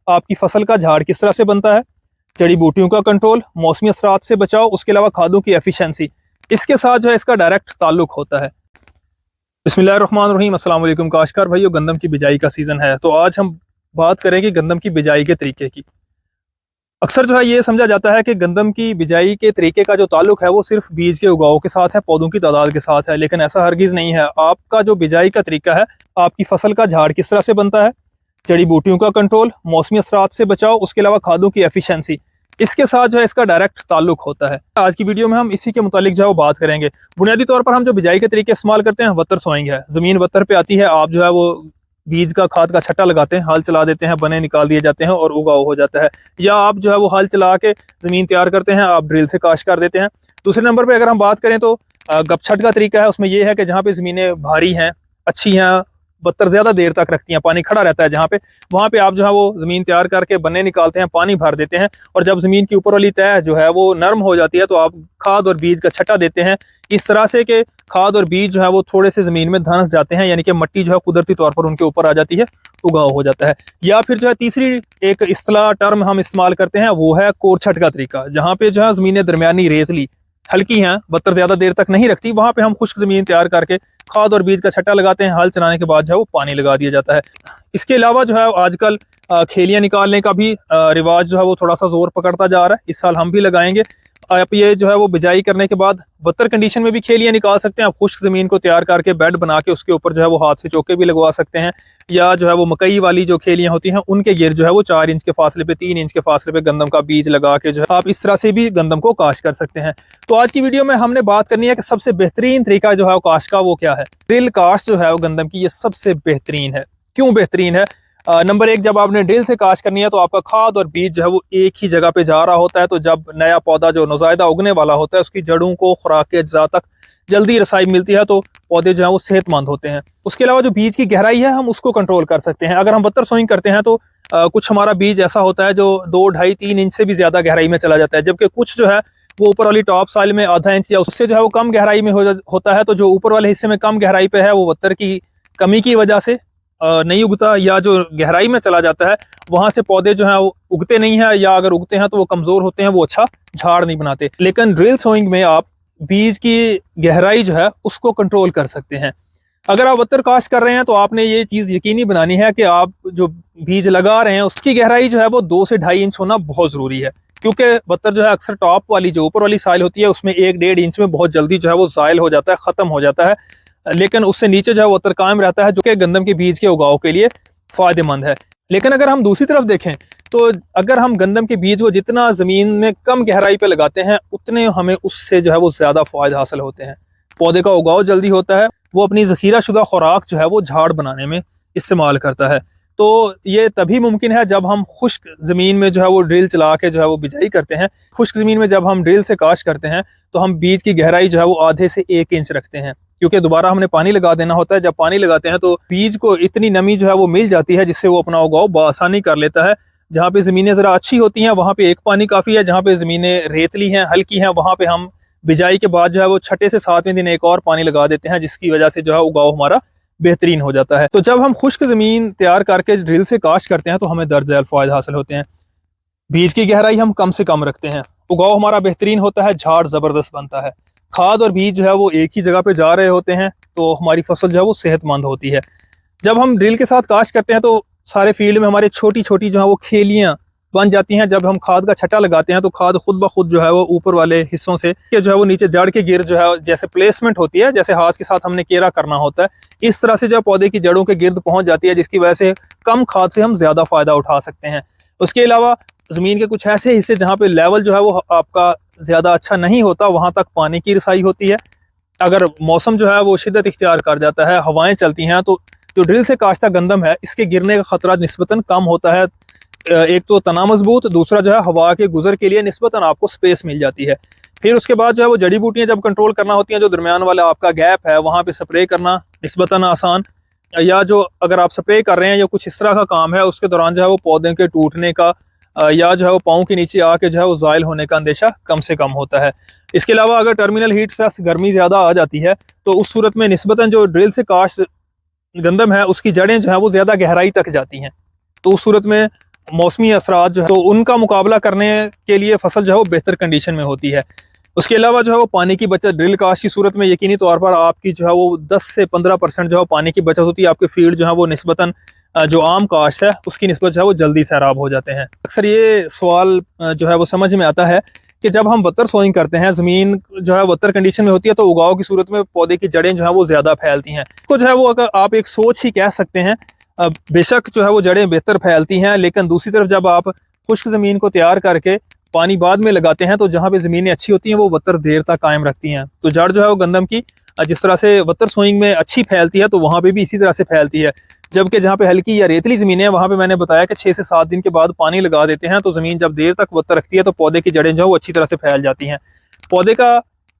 आपकी फसल का झाड़ किस तरह से बनता है, जड़ी बूटियों का कंट्रोल, मौसमी असरात से बचाव, उसके अलावा खादों की एफिशिएंसी, इसके साथ जो है इसका डायरेक्ट ताल्लुक होता है। बिस्मिल्लाहिर्रहमानिर्रहीम, अस्सलाम वालेकुम काश्तकार भाइयों। गंदम की बिजाई का सीज़न है, तो आज हम बात करेंगे गंदम की बिजाई के तरीके की। अक्सर जो है ये समझा जाता है कि गंदम की बिजाई के तरीके का जो ताल्लुक है वो सिर्फ बीज के उगाव के साथ है, पौधों की तादाद के साथ है, लेकिन ऐसा हरगिज़ नहीं है। आपका जो बिजाई का तरीका है, आपकी फसल का झाड़ किस तरह से बनता है, जड़ी बूटियों का कंट्रोल, मौसमी असरात से बचाव, उसके अलावा खादों की एफिशिएंसी, इसके साथ जो है इसका डायरेक्ट ताल्लुक होता है। आज की वीडियो में हम इसी के मुतालिक जो है वो बात करेंगे। बुनियादी तौर पर हम जो बिजाई के तरीके इस्तेमाल करते हैं, वत्तर सोइंग है। ज़मीन वत्तर पे आती है, आप जो है वो बीज का खाद का छट्टा लगाते हैं, हल चला देते हैं, बने निकाल दिए जाते हैं और उगाव हो जाता है। या आप जो है वो हल चला के ज़मीन तैयार करते हैं, आप ड्रिल से काश कर देते हैं। दूसरे नंबर पर अगर हम बात करें तो गपछट का तरीका है। उसमें यह है कि जहाँ पे ज़मीनें भारी हैं, अच्छी हैं, बत्तर ज़्यादा देर तक रखती हैं, पानी खड़ा रहता है जहाँ पे, वहाँ पे आप जो है वो ज़मीन तैयार करके बन्ने निकालते हैं, पानी भर देते हैं, और जब ज़मीन की ऊपर वाली तह जो है वो नरम हो जाती है तो आप खाद और बीज का छट्टा देते हैं, इस तरह से कि खाद और बीज जो है वो थोड़े से ज़मीन में धंस जाते हैं, यानी कि मिट्टी जो है कुदरती तौर पर उनके ऊपर आ जाती है, उगाव हो जाता है। या फिर जो है तीसरी एक इस्तेलाह टर्म हम इस्तेमाल करते हैं, वो है कोरछट का तरीका। जहाँ पे जो है ज़मीनें दरमियानी रेतली हल्की हैं, बत्तर ज़्यादा देर तक नहीं रखती, वहाँ पे हम खुश्क ज़मीन तैयार करके खाद और बीज का छट्टा लगाते हैं, हल चलाने के बाद जो है वो पानी लगा दिया जाता है। इसके अलावा जो है आजकल खेलियाँ निकालने का भी रिवाज जो है वो थोड़ा सा जोर पकड़ता जा रहा है। इस साल हम भी लगाएंगे। आप ये जो है वो बिजाई करने के बाद बत्तर कंडीशन में भी खेलियाँ निकाल सकते हैं। आप खुश्क ज़मीन को तैयार करके बेड बना के उसके ऊपर जो है वो हाथ से चौके भी लगवा सकते हैं। या जो है वो मकई वाली जो खेलियाँ होती हैं, उनके गिर जो है वो 4 इंच के फासले पे, 3 इंच के फासले पे गंदम का बीज लगा के जो है आप इस तरह से भी गंदम को काश कर सकते हैं। तो आज की वीडियो में हमने बात करनी है कि सबसे बेहतरीन तरीका जो है वो काश का वो क्या है। ड्रिल काश जो है वो गंदम की ये सबसे बेहतरीन है। क्यों बेहतरीन है? नंबर एक, जब आपने ड्रिल से काश करनी है तो आपका खाद और बीज जो है वो एक ही जगह पे जा रहा होता है। तो जब नया पौधा जो नौज़ायदा उगने वाला होता है, उसकी जड़ों को खुराक के अज्जा तक जल्दी रसाई मिलती है, तो पौधे जो है वो सेहतमंद होते हैं। उसके अलावा जो बीज की गहराई है, हम उसको कंट्रोल कर सकते हैं। अगर हम बत्तर सोइंग करते हैं तो कुछ हमारा बीज ऐसा होता है जो 2, 2.5, 3 इंच से भी ज्यादा गहराई में चला जाता है, जबकि कुछ जो है वो ऊपर वाली टॉप साइल में आधा इंच या उससे जो है वो कम गहराई में होता है। तो जो ऊपर वाले हिस्से में कम गहराई पे है, वो बत्तर की कमी की वजह से नहीं उगता, या जो गहराई में चला जाता है वहां से पौधे जो है वो उगते नहीं है, या अगर उगते हैं तो वो कमजोर होते हैं, वो अच्छा झाड़ नहीं बनाते। लेकिन ड्रिल सोइंग में आप बीज की गहराई जो है उसको कंट्रोल कर सकते हैं। अगर आप बत्तर काश कर रहे हैं तो आपने ये चीज़ यकीनी बनानी है कि आप जो बीज लगा रहे हैं उसकी गहराई जो है वो 2 से 2.5 इंच होना बहुत ज़रूरी है। क्योंकि बत्तर जो है अक्सर टॉप वाली जो ऊपर वाली साइल होती है उसमें 1, 1.5 इंच में बहुत जल्दी जो है वो ज़ायल हो जाता है, ख़त्म हो जाता है। लेकिन उससे नीचे जो है बत्तर कायम रहता है, जो कि गंदम के बीज के उगाव के लिए फ़ायदेमंद है। लेकिन अगर हम दूसरी तरफ देखें तो अगर हम गंदम के बीज को जितना ज़मीन में कम गहराई पे लगाते हैं, उतने हमें उससे जो है वो ज़्यादा फ़ायदे हासिल होते हैं। पौधे का उगाव जल्दी होता है, वो अपनी ज़ख़ीरा शुदा खुराक जो है वो झाड़ बनाने में इस्तेमाल करता है। तो ये तभी मुमकिन है जब हम खुश्क ज़मीन में जो है वो ड्रिल चला के जो है वो बिजाई करते हैं। खुश्क ज़मीन में जब हम ड्रिल से काश करते हैं तो हम बीज की गहराई जो है वो आधे से 1 इंच रखते हैं, क्योंकि दोबारा हमने पानी लगा देना होता है। जब पानी लगाते हैं तो बीज को इतनी नमी जो है वो मिल जाती है जिससे वो अपना उगाव बआसानी कर लेता है। जहाँ पे ज़मीनें ज़रा अच्छी होती हैं वहाँ पे एक पानी काफ़ी है, जहाँ पे ज़मीनें रेतली हैं, हल्की हैं, वहाँ पे हम बिजाई के बाद जो है वो 6 से 7वें दिन एक और पानी लगा देते हैं, जिसकी वजह से जो है उगाव हमारा बेहतरीन हो जाता है। तो जब हम खुश्क ज़मीन तैयार करके ड्रिल से काश करते हैं तो हमें दर्ज फ़ायदे हासिल होते हैं। बीज की गहराई हम कम से कम रखते हैं, उगाव हमारा बेहतरीन होता है, झाड़ ज़बरदस्त बनता है, खाद और बीज जो है वो एक ही जगह पे जा रहे होते हैं, तो हमारी फसल जो है वो सेहतमंद होती है। जब हम ड्रिल के साथ काश करते हैं तो सारे फील्ड में हमारे छोटी छोटी जो है वो खेलियाँ बन जाती हैं। जब हम खाद का छट्टा लगाते हैं तो खाद खुद ब खुद जो है वो ऊपर वाले हिस्सों से जो है वो नीचे जड़ के गिर जो है जैसे प्लेसमेंट होती है, जैसे हाथ के साथ हमने केरा करना होता है, इस तरह से जो पौधे की जड़ों के गिर्द पहुंच जाती है, जिसकी वजह से कम खाद से हम ज़्यादा फ़ायदा उठा सकते हैं। उसके अलावा ज़मीन के कुछ ऐसे हिस्से जहाँ पे लेवल जो है वो आपका ज़्यादा अच्छा नहीं होता, वहाँ तक पानी की रसाई होती है। अगर मौसम जो है वो शिद्दत इख्तियार कर जाता है, हवाएं चलती हैं, तो जो ड्रिल से काश्ता गंदम है इसके गिरने का खतरा निस्बतन कम होता है। एक तो तना मजबूत, दूसरा जो है हवा के गुजर के लिए निस्बतन आपको स्पेस मिल जाती है। फिर उसके बाद जो है वो जड़ी बूटियां जब कंट्रोल करना होती हैं, जो दरमियान वाला आपका गैप है वहाँ पे स्प्रे करना निस्बतन आसान, या जो अगर आप स्प्रे कर रहे हैं या कुछ इस तरह का काम है, उसके दौरान जो है वो पौधे के टूटने का या जो है वो पाँव के नीचे आके जो है वो ज़ायल होने का अंदेशा कम से कम होता है। इसके अलावा अगर टर्मिनल हीट से गर्मी ज़्यादा आ जाती है तो उस सूरत में निस्बतन जो ड्रिल से काश गंदम है उसकी जड़ें जो है वो ज़्यादा गहराई तक जाती हैं, तो उस सूरत में मौसमी असरात जो है तो उनका मुकाबला करने के लिए फसल जो है वो बेहतर कंडीशन में होती है। उसके अलावा जो है वो पानी की बचत, ड्रिल कास्ट की सूरत में यकीनी तौर पर आपकी जो है वो 10 से 15% जो है पानी की बचत होती है। आपके फील्ड जो है वो निस्बतन जो आम काश्त है उसकी निस्बत जो है वो जल्दी सैराब हो जाते हैं। अक्सर ये सवाल जो है वो समझ में आता है कि जब हम वतर सोइंग करते हैं, ज़मीन जो है वतर कंडीशन में होती है तो उगाव की सूरत में पौधे की जड़ें जो है वो ज़्यादा फैलती हैं। तो जो है वो अगर आप एक सोच ही कह सकते हैं, बेशक जो है वो जड़ें बेहतर फैलती हैं, लेकिन दूसरी तरफ जब आप खुश्क ज़मीन को तैयार करके पानी बाद में लगाते हैं तो जहाँ पे ज़मीनें अच्छी होती हैं वो वतर देर तक कायम रखती हैं। तो जड़ जो है वो गंदम की जिस तरह से वतर सोइंग में अच्छी फैलती है तो वहाँ पे भी इसी तरह से फैलती है। जबकि जहाँ पे हल्की या रेतली ज़मीनें हैं वहाँ पे मैंने बताया कि 6 से 7 दिन के बाद पानी लगा देते हैं तो ज़मीन जब देर तक वतर रखती है तो पौधे की जड़ें जो है वो अच्छी तरह से फैल जाती हैं। पौधे का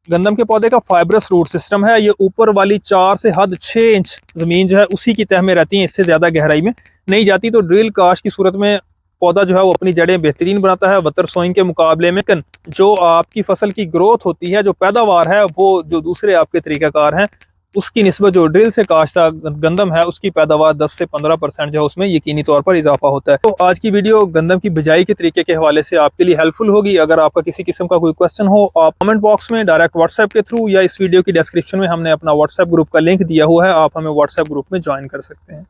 गंदम के पौधे का फाइब्रस रूट सिस्टम है। ये ऊपर वाली 4 से हद 6 इंच ज़मीन जो है उसी की तह में रहती है, इससे ज़्यादा गहराई में नहीं जाती। तो ड्रिल कास्ट की सूरत में पौधा जो है वो अपनी जड़ें बेहतरीन बनाता है वतर सोइंग के मुकाबले में। जो आपकी फसल की ग्रोथ होती है, जो पैदावार है, वो जो दूसरे आपके तरीक़ाकार हैं उसकी निस्बत जो ड्रिल से काश्ता गंदम है उसकी पैदावार 10 से 15% जो है उसमें यकीनी तौर पर इजाफा होता है। तो आज की वीडियो गंदम की बिजाई के तरीके के हवाले से आपके लिए हेल्पफुल होगी। अगर आपका किसी किस्म का कोई क्वेश्चन हो, आप कमेंट बॉक्स में डायरेक्ट व्हाट्सएप के थ्रू या इस वीडियो की डिस्क्रिप्शन में हमने अपना व्हाट्सएप ग्रुप का लिंक दिया हुआ है, आप हमें व्हाट्सएप ग्रुप में ज्वाइन कर सकते हैं।